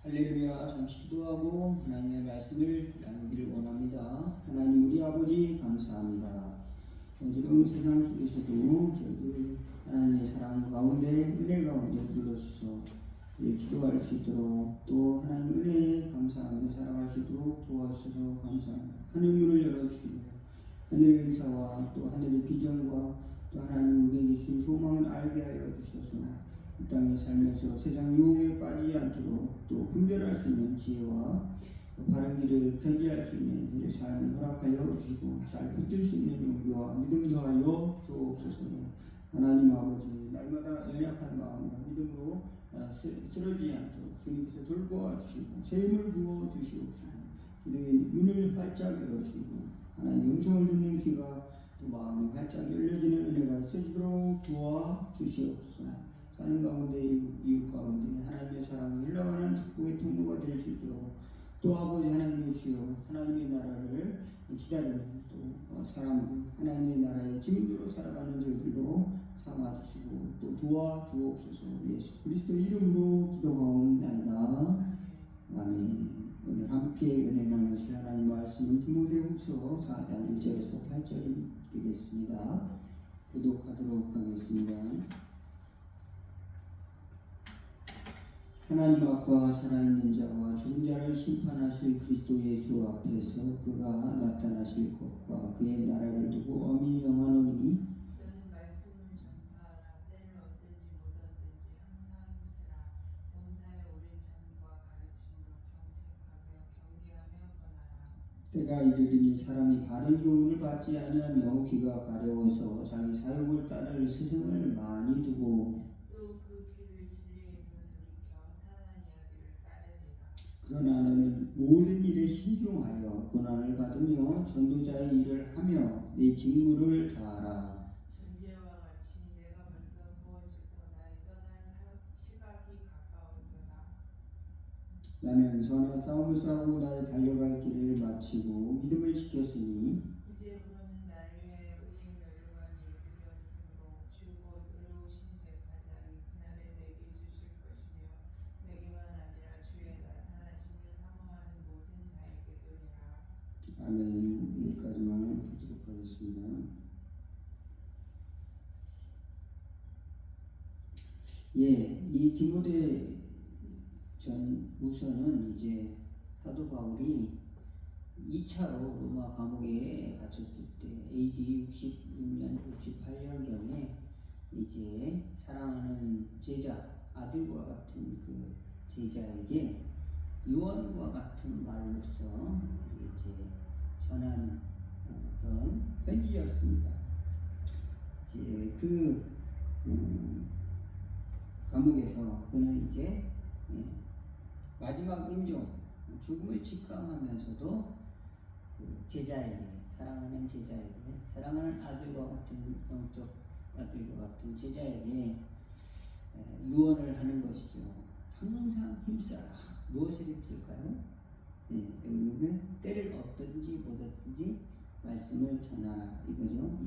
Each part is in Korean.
할렐루야. 잠시 기도하고 하나님의 말씀을 나누기를 원합니다. 하나님 우리 아버지 감사합니다. 어지러운 세상 속에서도 저희들 하나님의 사랑 가운데 은혜 가운데 불러주셔서 기도할 수 있도록 또 하나님 은혜에 감사하며 살아갈 수 있도록 도와주셔서 감사합니다. 하늘 문을 열어주시고 하늘의 의사와 또 하늘의 비전과 또 하나님 우리에게 주신 소망을 알게 하여 주셔서 이 땅에 살면서 세상 유혹에 빠지지 않도록 또 분별할 수 있는 지혜와 바른 길을 견지할 수 있는 우리의 삶을 허락하여 주시고 잘 붙들 수 있는 용기와 믿음 더하여 주옵소서. 하나님 아버지 날마다 연약한 마음과 믿음으로 쓰러지지 않도록 주님께서 돌보아 주시고 새 힘을 부어 주시옵시고 기도의 눈을 활짝 열어주시고 하나님 음성을 듣는 귀가 또 마음이 활짝 열려지는 은혜가 있어지도록 도와 주시옵소서. 사는 가운데 이웃 가운데 하나님의 사랑이 흘러가는 축복의 통로가 될 수 있도록 또 아버지 하나님의 주여 하나님의 나라를 기다리는 또 사람 하나님의 나라의 증인으로 살아가는 저희들로 삼아주시고 또 도와주옵소서. 예수 그리스도 이름으로 기도하옵나이다. 아멘. 오늘 함께 은혜 나누실 하나님 말씀은 디모데후서 4장 1절에서 8절 읽겠습니다. 교독하도록 하겠습니다. 하나님 앞과 살아있는 자와 죽은 자를 심판하실 그리스도 예수 앞에서 그가 나타나실 것과 그의 나라를 두고 엄히 명하노니 너는 말씀을 전파하라. 때를 얻든지 못 얻든지 항상 힘쓰라. 범사에 오래 참과 가르침으로 경책하며 경계하며 권하라. 때가 이르리니 사람이 바른 교훈을 받지 아니하며 귀가 가려워서 자기 사욕을 따를 스승을 많이 두고 또 그 귀를 진리에서 돌이켜 타한 이야기를 따르리라. 그러나 너는 모든 일에 신중하여 고난을 받으며 전도자의 일을 하며 내 직무를 다하라. 전제와 같이 내가 벌써 부어지고 나의 떠날 시각이 가까웠도다. 나는 선한 싸움을 싸우고 나의 달려갈 길을 마치고 믿음을 지켰으니 이제 우리는 나를 위하여 의의 멸류관이 이르게 되었으므로 주 곧 의로우신 재판장이 그날에 내게 주실 것이며 내게만 아니라 주의 나타나심을 사모하는 모든 자에게 되리라. 아멘. 여기까지만 보도록 하겠습니다. 이 디모데 전후서는 이제 사도 바울이 2차로 로마 감옥에 갇혔을 때 AD 66년 68년경에 이제 사랑하는 제자 아들과 같은 그 제자에게 유언과 같은 말로서 이제 전하는 그런 편지였습니다. 이제 그 감옥에서 그는 이제 마지막 임종 죽음을 직감하면서도 그 제자에게 사랑하는 제자에게 사랑하는 아들과 같은 영적 아들과 같은 제자에게 유언을 하는 것이죠. 항상 힘써라. 무엇을 힘쓸까요? 여기 때를 얻든지 못 얻든지 말씀을 전하라 이거죠.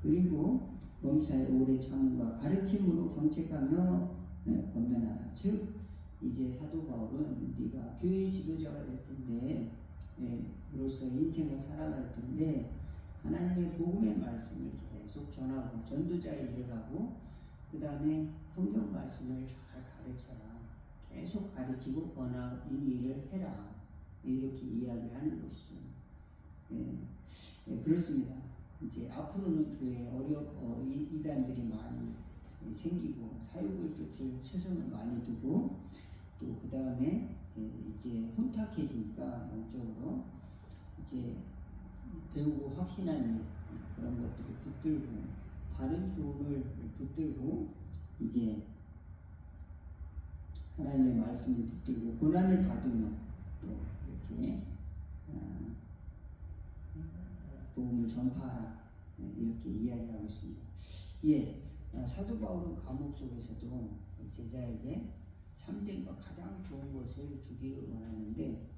그리고 범사에 오래 참음과 가르침으로 경책하며 권면하라. 즉 이제 사도 바울은 네가 교회의 지도자가 될 텐데 그로서 인생을 살아갈 텐데 하나님의 복음의 말씀을 계속 전하고 전도자의 일을 하고 그 다음에 성경 말씀을 잘 가르쳐라. 계속 가르치고 권하는 일을 해라. 이렇게 이야기를 하는 것이죠. 그렇습니다. 이제 앞으로는 교회에 이단들이 많이 생기고 사욕을 쫓을 스승을 많이 두고 또 그 다음에 이제 혼탁해지니까 영적으로 이제 배우고 확신하는 그런 것들을 붙들고 바른 교훈을 붙들고 이제 하나님의 말씀을 붙들고 고난을 받으면 또 이렇게 복음을 전파하라 이렇게 이야기하고 있습니다. 사도 바울은 감옥 속에서도 제자에게 참된과 가장 좋은 것을 주기를 원하는데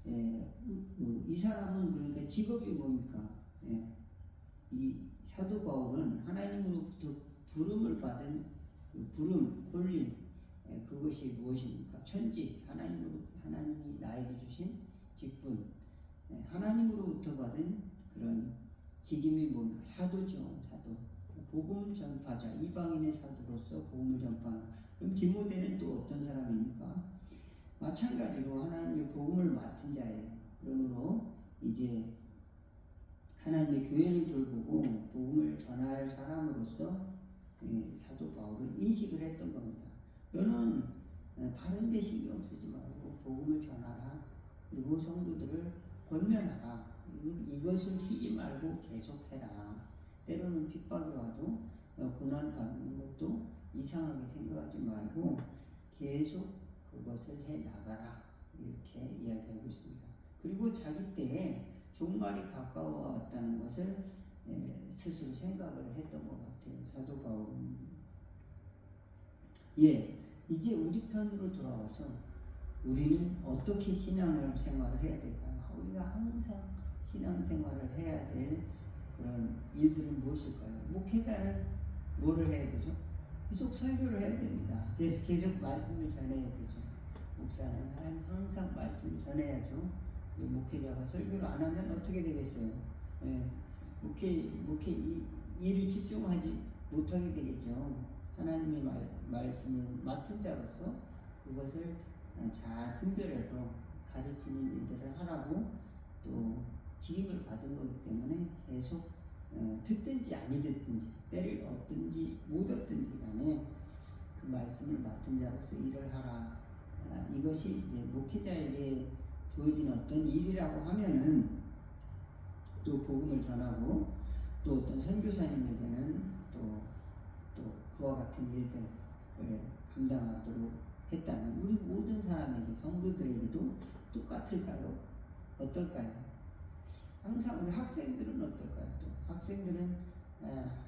이 사람은 그러니까 직업이 뭡니까? 이 사도 바울은 하나님으로부터 부름을 받은 그 부름, 콜링 그것이 무엇입니까? 천직, 하나님이 나에게 주신 직분, 하나님으로부터 받은 그런 직임이 뭡니까? 사도죠. 사도. 복음 전파자, 이방인의 사도로서 복음을 전파하는. 그럼 디모데는 또 어떤 사람입니까? 마찬가지로 하나님의 복음을 맡은 자예요. 그러므로 이제 하나님의 교회를 돌보고 복음을 전할 사람으로서 사도 바울은 인식을 했던 겁니다. 너는 다른 데 신경 쓰지 말고 복음을 전하라. 그리고 성도들을 권면하라. 이것을 쉬지 말고 계속해라. 때로는 핍박이 와도 고난 받는 것도 이상하게 생각하지 말고 계속 그것을 해 나가라. 이렇게 이야기하고 있습니다. 그리고 자기 때에 종말이 가까워 왔다는 것을 스스로 생각을 했던 것 같아요. 사도 바울은. 이제 우리 편으로 돌아와서 우리는 어떻게 신앙생활을 해야 될까요? 우리가 항상 신앙생활을 해야 될 그런 일들은 무엇일까요? 목회자는 뭐를 해야 되죠? 계속 설교를 해야 됩니다. 계속 말씀을 전해야 되죠. 목사는 항상 말씀을 전해야죠. 목회자가 설교를 안 하면 어떻게 되겠어요? 목회 일을 집중하지 못하게 되겠죠. 하나님의 말씀을 맡은 자로서 그것을 잘 분별해서 가르치는 일들을 하라고 또 직임을 받은 거기 때문에 계속 듣든지 아니 듣든지 때를 얻든지 못 얻든지 간에 그 말씀을 맡은 자로서 일을 하라. 이것이 이제 목회자에게 주어진 어떤 일이라고 하면은 또 복음을 전하고 또 어떤 선교사님에게는 또 그와 같은 일들을 감당하도록 했다면 우리 모든 사람에게 성도들에게도 똑같을까요? 어떨까요? 항상 우리 학생들은 어떨까요? 또 학생들은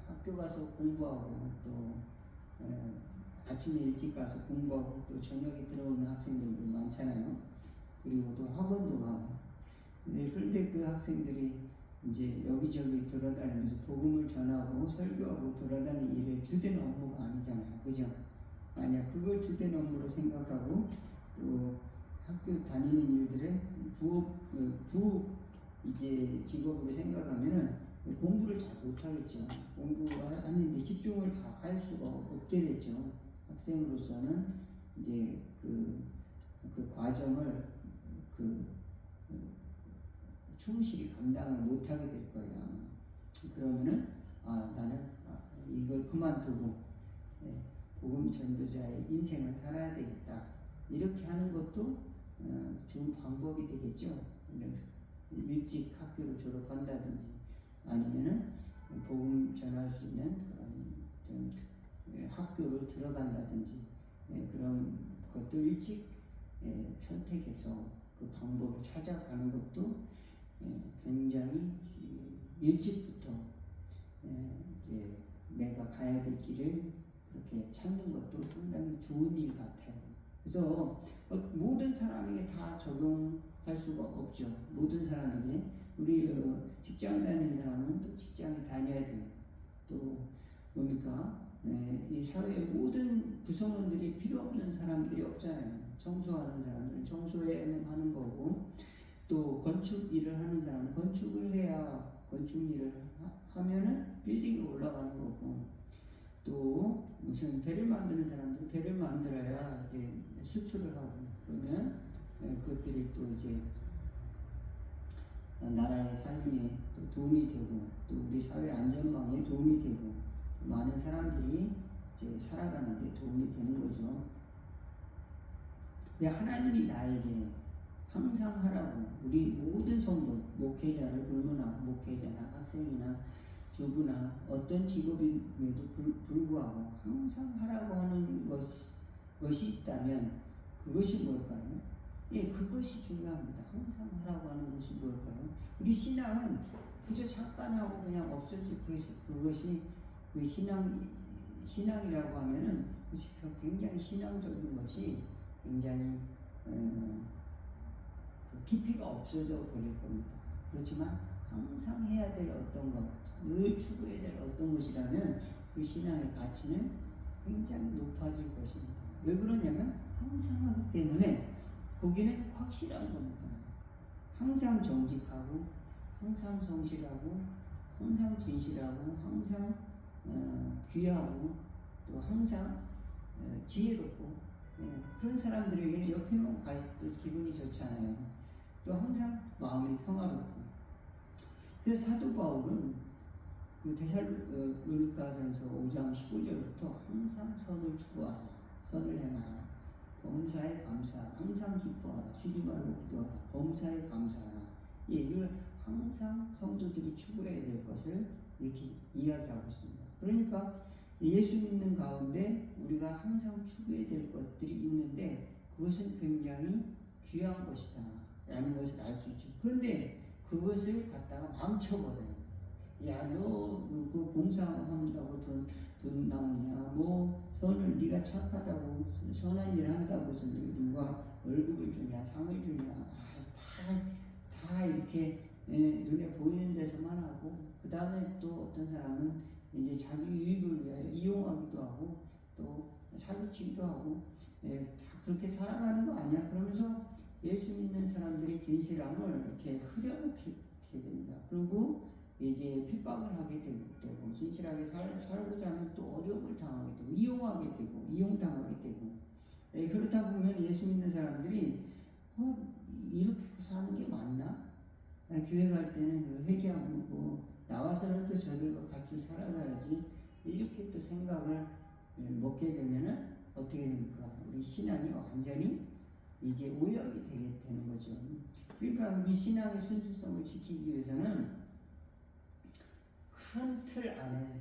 학교 가서 공부하고 또 아침에 일찍 가서 공부하고 또 저녁에 들어오는 학생들도 많잖아요. 그리고 또 학원도 가고. 그런데 그 학생들이 이제 여기저기 돌아다니면서 복음을 전하고 설교하고 돌아다니는 일을 주된 업무가 아니잖아요. 그죠? 만약 그걸 주된 업무로 생각하고 또 학교 다니는 일들을 이제 직업으로 생각하면은 공부를 잘 못하겠죠. 공부하는데 집중을 다 할 수가 없게 되죠. 학생으로서는 이제 그 과정을 충실히 감당을 못하게 될 거예요. 그러면은 나는 이걸 그만두고 복음 전도자의 인생을 살아야 되겠다. 이렇게 하는 것도 좋은 방법이 되겠죠. 일찍 학교를 졸업한다든지 아니면은 복음 전할 수 있는 그런 학교를 들어간다든지 그런 것도 일찍 선택해서 그 방법을 찾아가는 것도 굉장히 일찍부터 이제 내가 가야 될 길을 그렇게 찾는 것도 상당히 좋은 일 같아요. 그래서 모든 사람에게 다 적용할 수가 없죠. 모든 사람에게 우리 직장 다니는 사람은 또 직장에 다녀야 돼요. 또 뭡니까? 이 사회의 모든 구성원들이 필요 없는 사람들이 없잖아요. 청소하는 사람들은 청소하는 거고 또 건축 일을 하는 사람은 건축을 해야 건축 일을 하면은 빌딩이 올라가는 거고 또 무슨 배를 만드는 사람들은 배를 만들어야 이제 수출을 하고 그러면 그것들이 또 이제 나라의 삶에 도움이 되고 또 우리 사회 안전망에 도움이 되고 많은 사람들이 이제 살아가는데 도움이 되는 거죠. 하나님이 나에게 항상 하라고 우리 모든 성도 목회자를 불문하고 목회자나 학생이나 주부나 어떤 직업임에도 불구하고 항상 하라고 하는 것이 있다면 그것이 뭘까요? 그것이 중요합니다. 항상 하라고 하는 것이 뭘까요? 우리 신앙은 그저 잠깐 하고 그냥 없어질 그것이 그 신앙이라고 하면은 굉장히 신앙적인 것이 굉장히 그 깊이가 없어져 버릴 겁니다. 그렇지만 항상 해야 될 어떤 것, 늘 추구해야 될 어떤 것이라면 그 신앙의 가치는 굉장히 높아질 것입니다. 왜 그러냐면 항상 하기 때문에 거기는 확실한 겁니다. 항상 정직하고 항상 성실하고 항상 진실하고 항상 귀하고 또 항상 지혜롭고 그런 사람들에게는 옆에만 가 있어도 기분이 좋잖아요. 또 항상 마음이 평화롭고. 그래서 사도 바울은 그 데살로니가전서 5장 19절부터 항상 선을 추구하라, 선을 행하라, 범사에 감사하라, 항상 기뻐하라, 쉬지 말고 기도하라, 범사에 감사하라. 이걸 항상 성도들이 추구해야 될 것을 이렇게 이야기하고 있습니다. 그러니까 예수 믿는 가운데 우리가 항상 추구해야 될 것들이 있는데 그것은 굉장히 귀한 것이다 라는 것을 알 수 있죠. 그런데 그것을 갖다가 망쳐버려요. 야, 너 그 봉사한다고 돈 나오냐? 뭐 선을 네가 착하다고 선한 일을 한다고 해서 누가 월급을 주냐, 상을 주냐? 다 이렇게 눈에 보이는 데서만 하고, 그 다음에 또 어떤 사람은 이제 자기 유익을 위하여 이용하기도 하고 또 사기치기도 하고 다 그렇게 살아가는 거 아니야? 그러면서 예수 믿는 사람들이 진실함을 이렇게 흐려놓게 됩니다. 그리고 이제 핍박을 하게 되고 진실하게 살고자 하면 또 어려움을 당하게 되고 이용하게 되고 이용당하게 되고 그러다 보면 예수 믿는 사람들이 이렇게 사는 게 맞나? 교회 갈 때는 회개하고 뭐 나와서는 또 저들과 같이 살아가야지 이렇게 또 생각을 먹게 되면은 어떻게 됩니까? 우리 신앙이 완전히 이제 오염이 되게 되는 거죠. 그러니까 우리 신앙의 순수성을 지키기 위해서는 큰 틀 안에,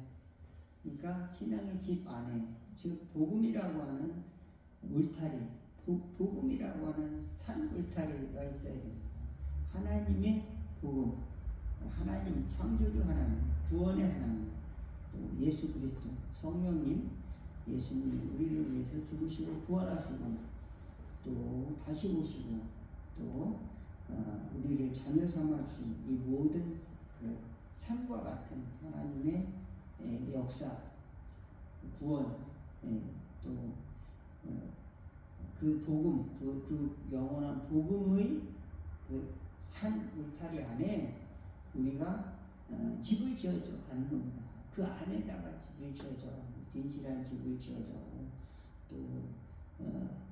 그러니까 신앙의 집 안에, 즉 복음이라고 하는 울타리, 복음이라고 하는 산 울타리가 있어야 됩니다. 하나님의 복음, 하나님, 창조주 하나님, 구원의 하나님, 또 예수 그리스도, 성령님, 예수님 우리를 위해서 죽으시고 부활하시고 또 다시 오시고 또 우리를 자녀 삼아 주신 이 모든 그 산과 같은 하나님의 역사, 구원, 또 그 복음, 그 영원한 복음의 그 산 울타리 안에 우리가 집을 지어져 가는 겁니다. 그 안에다가 집을 지어져, 진실한 집을 지어져, 또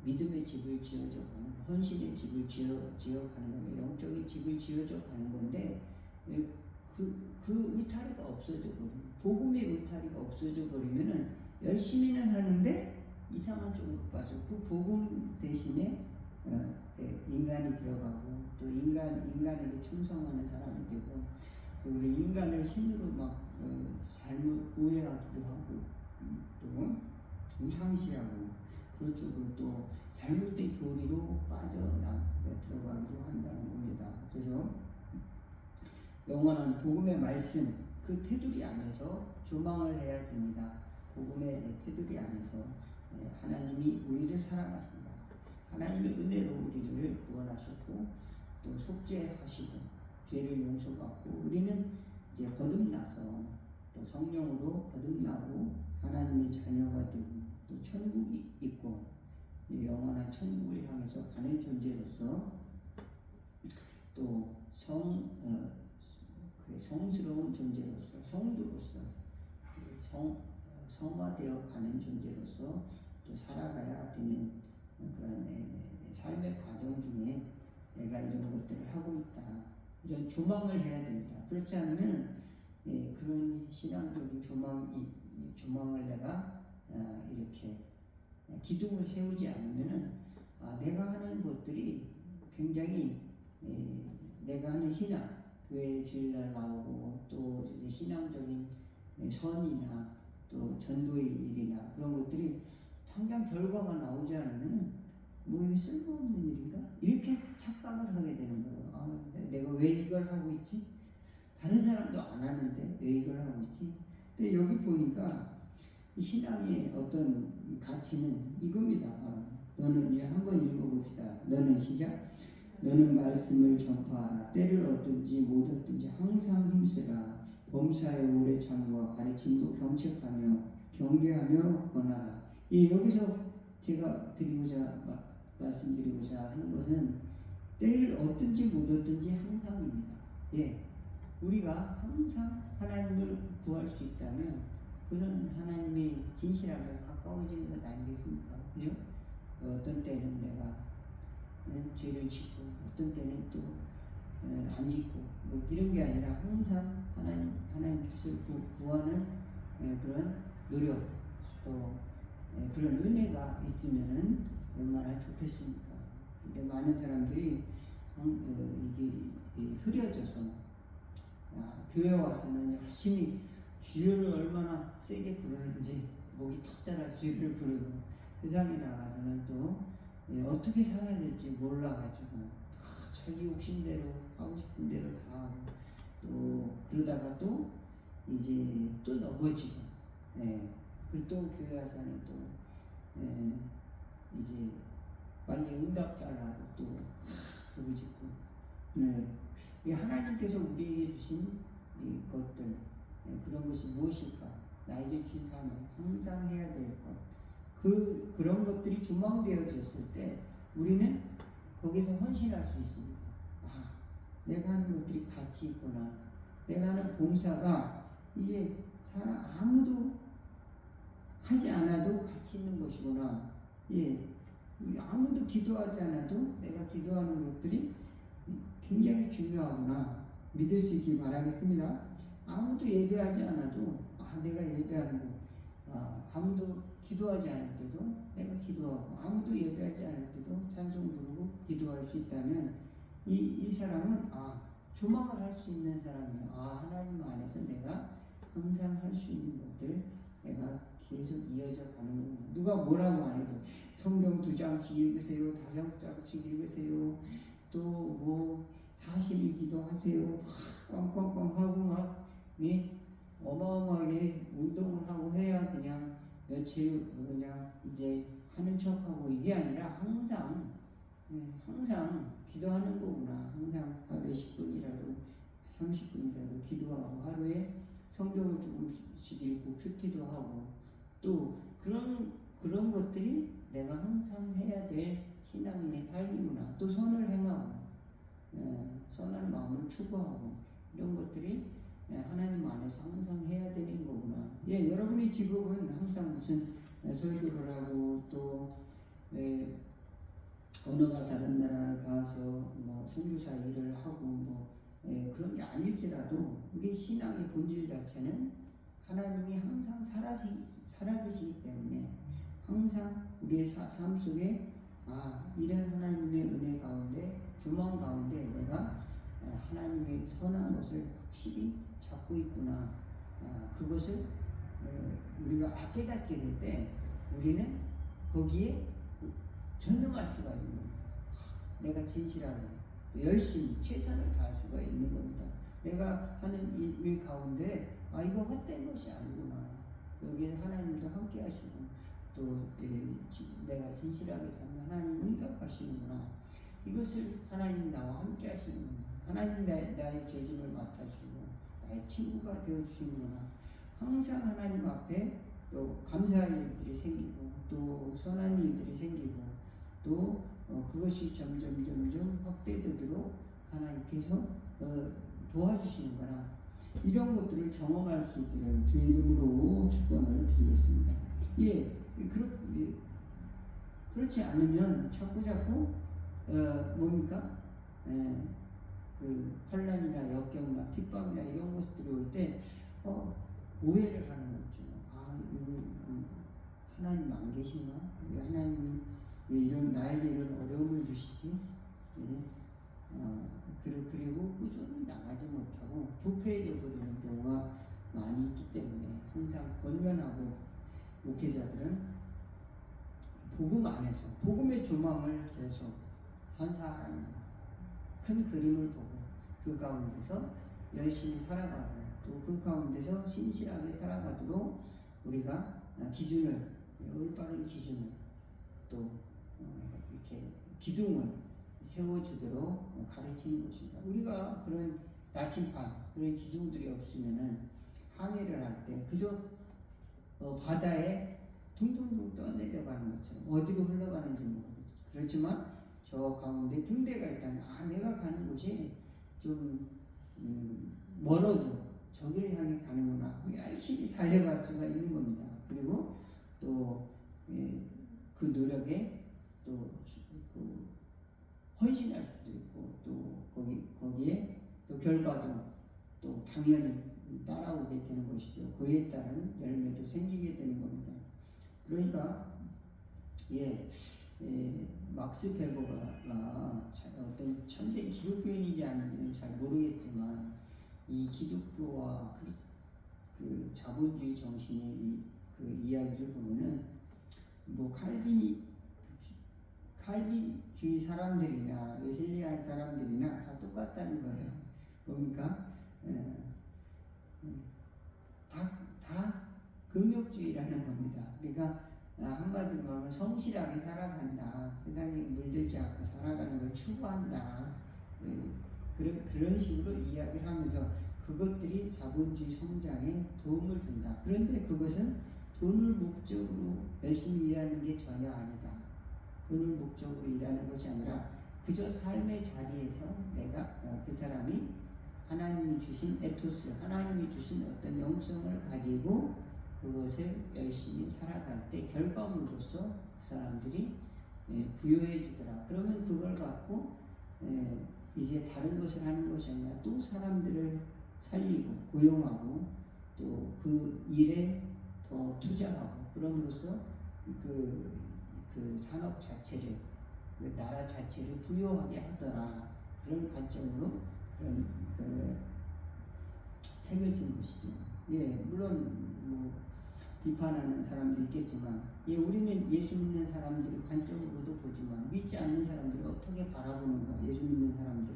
믿음의 집을 지어져 가는, 헌신의 집을 지어가는 거예요. 영적인 집을 지어져 가는 건데 그 울타리가 없어져 버리면, 복음의 울타리가 없어져 버리면은 열심히는 하는데 이상한 쪽으로 빠져. 그 복음 대신에 인간이 들어가고 또 인간에게 충성하는 사람이 되고 우리 인간을 신으로 막 잘못 오해하기도 하고 또 우상시하고 그런 쪽으로 또 잘못된 교리로 들어가기도 한다는 겁니다. 그래서 영원한 복음의 말씀, 그 테두리 안에서 조망을 해야 됩니다. 복음의 테두리 안에서 하나님이 우리를 사랑하신다. 하나님의 은혜로 우리를 구원하셨고 또 속죄하시고 죄를 용서받고 우리는 이제 거듭나서 또 성령으로 거듭나고 하나님의 자녀가 되고 또 천국이 있고 영원한 천국을 향해서 가는 존재로서 또 성스러운 존재로서 성도로서 성화되어 가는 존재로서 또 살아가야 되는 그런 삶의 과정 중에 내가 이런 것들을 하고 있다. 이런 조망을 해야 됩니다. 그렇지 않으면 그런 신앙적인 조망을 내가 이렇게 기둥을 세우지 않으면은 내가 하는 것들이 굉장히 내가 하는 신앙, 교회 주일날 나오고 또 이제 신앙적인 선이나 또 전도의 일이나 그런 것들이 당장 결과가 나오지 않으면 뭐 이게 쓸모없는 일인가? 이렇게 착각을 하게 되는 거예요. 내가 왜 이걸 하고 있지? 다른 사람도 안 하는데 왜 이걸 하고 있지? 근데 여기 보니까 신앙의 어떤 가치는 이겁니다. 너는 이제 한번 읽어봅시다. 너는 시작. 너는 말씀을 전파하라. 때를 얻든지 못 얻든지 항상 힘쓰라. 범사에 오래 참과 가르침도 경책하며 경계하며 권하라. 여기서 제가 말씀드리고자 하는 것은 때를 얻든지 못 얻든지 항상입니다. 예, 우리가 항상 하나님을 구할 수 있다면 그는 하나님의 진실함에 가까워지는 것 아니겠습니까? 그죠? 어떤 때는 내가 죄를 짓고 어떤 때는 또 안 짓고 뭐 이런 게 아니라 항상 하나님 뜻을 구하는 그런 노력 또 그런 은혜가 있으면은 얼마나 좋겠습니까? 근데 많은 사람들이 이게 흐려져서 교회 와서는 열심히 주여를 얼마나 세게 부르는지 목이 터져라 주여를 부르고 세상에 나가서는 또 어떻게 살아야 될지 몰라가지고 자기 욕심대로 하고 싶은 대로 다 하고 또 그러다가 또 이제 또 넘어지고 그리고 또 교회 와서는 또 이제 빨리 응답 달라고 또 부르짖고 이 하나님께서 우리에게 주신 이 것들 그런 것이 무엇일까? 나에게 주신 삶을 항상 해야 될 것 그런 것들이 주망되어졌을 때 우리는 거기서 헌신할 수 있습니다. 내가 하는 것들이 가치 있구나. 내가 하는 봉사가 이게 아무도 하지 않아도 가치 있는 것이구나. 아무도 기도하지 않아도 내가 기도하는 것들이 굉장히 중요하구나. 믿을 수 있길 바라겠습니다. 아무도 예배하지 않아도 내가 예배하는 것 아무도 기도하지 않을 때도 내가 기도하고 아무도 예배하지 않을 때도 찬송 부르고 기도할 수 있다면 이 사람은 조망을 할 수 있는 사람이에요. 하나님 안에서 내가 항상 할 수 있는 것들 내가 계속 이어져 가는 거구나. 누가 뭐라고 안 해도 성경 2장씩 읽으세요, 5장씩 읽으세요, 또 뭐 40일 기도하세요, 꽝꽝꽝 하고 막 어마어마하게 운동을 하고 해야 그냥 며칠 그냥 이제 하는 척하고 이게 아니라 항상 기도하는 거구나. 항상 하루에 10분이라도 30분이라도 기도하고 하루에 성경을 조금씩 읽고 큐티도 하고 또 그런 것들이 내가 항상 해야 될 신앙인의 삶이구나. 또 선을 행하고 선한 마음을 추구하고 이런 것들이 하나님 안에서 항상 해야 되는 거구나. 여러분의 직업은 항상 무슨 설교를 하고 또 언어가 다른 나라에 가서 뭐 선교사 일을 하고 뭐 그런 게 아닐지라도 우리 신앙의 본질 자체는 하나님이 항상 살아계시기 때문에 항상 우리의 삶 속에 이런 하나님의 은혜 가운데 조망 가운데 내가 하나님의 선한 것을 확실히 잡고 있구나. 그것을 우리가 깨닫게 될 때 우리는 거기에 전능할 수가 있는 겁니다. 내가 진실하게 열심히 최선을 다할 수가 있는 겁니다. 내가 하는 일 가운데 이거 헛된 것이 아니구나. 여기에 하나님도 함께 하시고 또 내가 진실하게 살면 하나님 응답하시는구나. 이것을 하나님 나와 함께 하시는구나. 하나님 나의 죄짐을 맡아주시고 나의 친구가 되어주시는구나. 항상 하나님 앞에 또 감사할 일들이 생기고 또 선한 일들이 생기고 또 그것이 점점 확대되도록 하나님께서 도와주시는구나. 이런 것들을 경험할 수 있기를 주의 이름으로 축원을 드리겠습니다. 그렇지 않으면 자꾸 뭡니까? 그 환난이나 역경이나 핍박이나 이런 것들이 올 때 오해를 하는 거죠. 하나님 안 계신가? 하나님 왜 나에게 이런 어려움을 주시지? 그리고 꾸준히 나가지 못하고 부패해져 버리는 경우가 많이 있기 때문에 항상 권면하고 목회자들은 복음 안에서 복음의 조망을 계속 선사하는 큰 그림을 보고 그 가운데서 열심히 살아가고 또 그 가운데서 신실하게 살아가도록 우리가 올바른 기준을 또 이렇게 기둥을 세워주도록 가르치는 것입니다. 우리가 그런 나침반 그런 기둥들이 없으면은 항해를 할 때 그저 바다에 둥둥둥 떠내려가는 것처럼 어디로 흘러가는지 모르겠죠. 그렇지만 저 가운데 등대가 있다면 내가 가는 곳이 좀 멀어도 저기를 향해 가는구나. 열심히 달려갈 수가 있는 겁니다. 그리고 또 그 노력에 또 그 헌신할 수도 있고 또 거기에 또 결과도 또 당연히 따라오게 되는 것이죠. 그에 따른 열매도 생기게 되는 겁니다. 그러니까 막스 베버가 어떤 천대 기독교인이지 아닌지는 잘 모르겠지만 이 기독교와 그 자본주의 정신의 그 이야기를 보면은 뭐 칼빈주의 사람들이나 웨슬리안 사람들이나 다 똑같다는 거예요. 뭡니까? 다 금욕주의라는 겁니다. 그러니까 한마디로 말하면 성실하게 살아간다. 세상에 물들지 않고 살아가는 걸 추구한다. 그런 식으로 이야기를 하면서 그것들이 자본주의 성장에 도움을 준다. 그런데 그것은 돈을 목적으로 열심히 일하는 게 전혀 아니다. 돈을 목적으로 일하는 것이 아니라 그저 삶의 자리에서 내가 그 사람이 하나님이 주신 에토스, 하나님이 주신 어떤 영성을 가지고 그것을 열심히 살아갈 때 결과물로서 그 사람들이 부유해지더라. 그러면 그걸 갖고 이제 다른 것을 하는 것이 아니라 또 사람들을 살리고 고용하고 또 그 일에 더 투자하고 그럼으로써 그 산업 자체를 그 나라 자체를 부유하게 하더라. 그런 관점으로 그런 그 책을 쓴 것이죠. 물론 뭐 비판하는 사람도 있겠지만 우리는 예수 믿는 사람들의 관점으로도 보지만 믿지 않는 사람들을 어떻게 바라보는가. 예수 믿는 사람들.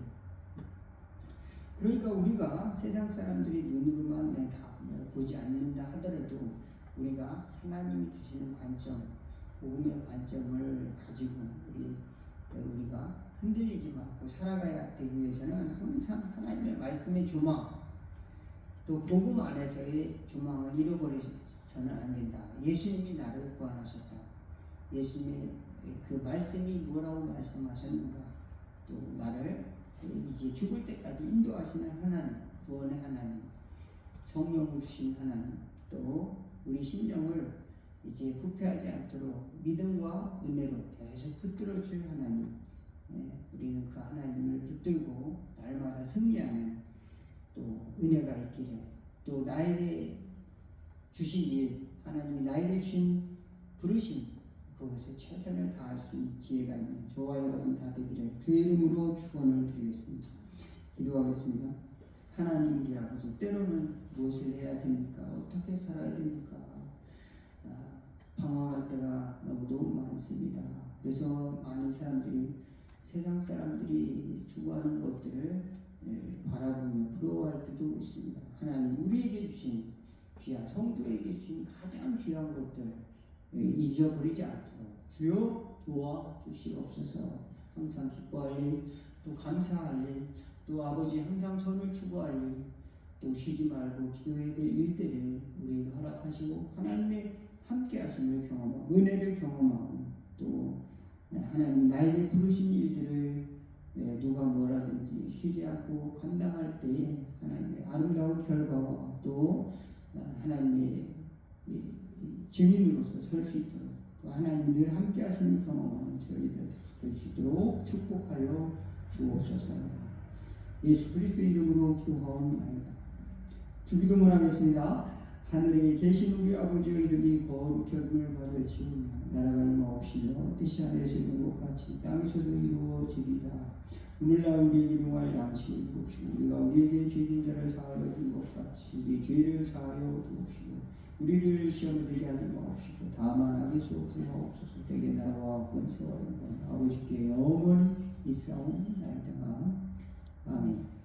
그러니까 우리가 세상 사람들이 눈으로만 다 보지 않는다 하더라도 우리가 하나님이 주시는 관점, 복음의 관점을 가지고 우리가 흔들리지 말고 살아가야 되기 위해서는 항상 하나님의 말씀의 조망, 또 복음 안에서의 조망을 잃어버리서는 안 된다. 예수님이 나를 구원하셨다. 예수님의 그 말씀이 뭐라고 말씀하셨는가. 또 나를 이제 죽을 때까지 인도하시는 하나님, 구원의 하나님, 성령을 주신 하나님, 또 우리 심령을 이제 부패하지 않도록 믿음과 은혜로 계속 붙들어 줄 하나님. 우리는 그 하나님을 붙들고 날마다 승리하는 또 은혜가 있기를, 또 나에게 주신 일, 하나님이 나에게 주신 부르심, 그것에 최선을 다할 수 있는 지혜가 있는 저와 여러분 다 되기를 주의 이름으로 축원을 드리겠습니다. 기도하겠습니다. 하나님 우리 아버지, 때로는 무엇을 해야 됩니까? 어떻게 살아야 됩니까? 방황할 때가 너무도 많습니다. 그래서 많은 사람들이, 세상 사람들이 추구하는 것들을 바라보며 부러워할 때도 있습니다. 하나님 우리에게 주신 귀한, 성도에게 주신 가장 귀한 것들 잊어버리지 않도록 주여 도와주시옵소서. 항상 기뻐할 일, 또 감사할 일, 또 아버지 항상 선을 추구할 일, 또 쉬지 말고 기도해야 될 일들을 우리에게 허락하시고 하나님의 함께 하심을 경험하고 은혜를 경험하고 또 하나님 나에게 부르신 일들을 누가 뭐라든지 쉬지 않고 감당할 때에 하나님의 아름다운 결과와 또 하나님의 증인으로서 설 수 있도록 또 하나님 늘 함께 하시는 경험하는 저희들 될 수 있도록 축복하여 주옵소서. 예수 그리스도의 이름으로 기도하옵나이다. 주기도문 하겠습니다. 하늘에 계신 우리 아버지의 이름이 거룩히 여김을 받으시오며 나라가 임하옵시며 뜻이 하늘에서 이룬 것 같이 땅에서도 이루어지리이다. 오늘날 우리에게 일용할 양식을 주옵시고 우리가 우리에게 죄진 자를 사하여 준 것 같이 우리 죄를 사하여 주옵시고 우리를 시험에 들게 하지 마옵시고 다만 악에서 구하옵소서. 때에 나라와 권세와 영광 아버지께 영원히 있사옵나이다. 아멘.